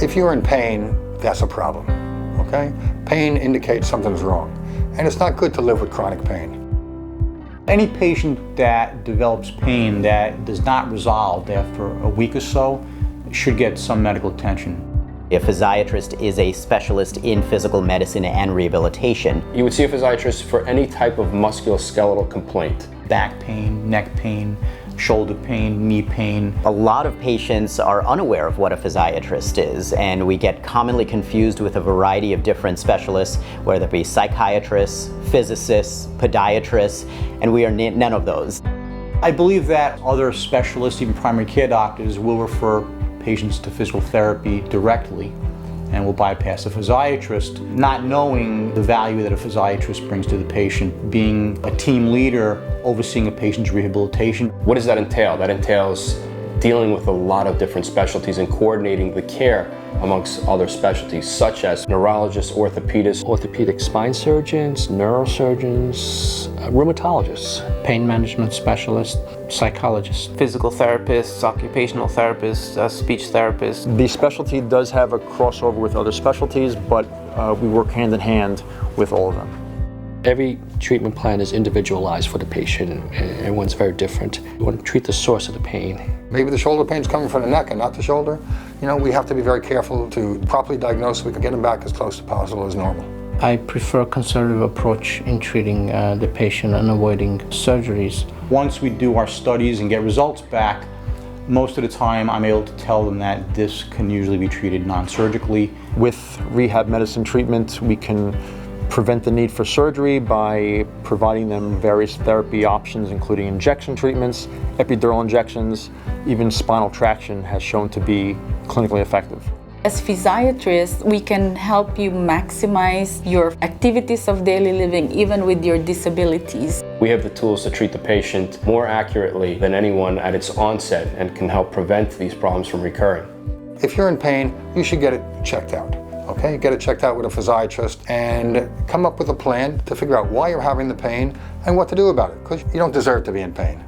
If you're in pain, that's a problem, okay? Pain indicates something's wrong, and it's not good to live with chronic pain. Any patient that develops pain that does not resolve after a week or so should get some medical attention. A physiatrist is a specialist in physical medicine and rehabilitation. You would see a physiatrist for any type of musculoskeletal complaint. Back pain, neck pain, shoulder pain, knee pain. A lot of patients are unaware of what a physiatrist is, and we get commonly confused with a variety of different specialists, whether it be psychiatrists, physicists, podiatrists, and we are none of those. I believe that other specialists, even primary care doctors, will refer patients to physical therapy directly and will bypass a physiatrist, not knowing the value that a physiatrist brings to the patient, being a team leader overseeing a patient's rehabilitation. What does that entail? That entails dealing with a lot of different specialties and coordinating the care amongst other specialties, such as neurologists, orthopedists, orthopedic spine surgeons, neurosurgeons, rheumatologists, pain management specialists, psychologists, physical therapists, occupational therapists, speech therapists. The specialty does have a crossover with other specialties, but we work hand in hand with all of them. Every treatment plan is individualized for the patient, and everyone's very different. We want to treat the source of the pain. Maybe the shoulder pain's coming from the neck and not the shoulder. You know, we have to be very careful to properly diagnose so we can get them back as close as possible as normal. I prefer a conservative approach in treating the patient and avoiding surgeries. Once we do our studies and get results back, most of the time I'm able to tell them that this can usually be treated non-surgically. With rehab medicine treatment, we can prevent the need for surgery by providing them various therapy options, including injection treatments, epidural injections, even spinal traction has shown to be clinically effective. As physiatrists, we can help you maximize your activities of daily living, even with your disabilities. We have the tools to treat the patient more accurately than anyone at its onset and can help prevent these problems from recurring. If you're in pain, you should get it checked out. Okay, get it checked out with a physiatrist and come up with a plan to figure out why you're having the pain and what to do about it, because you don't deserve to be in pain.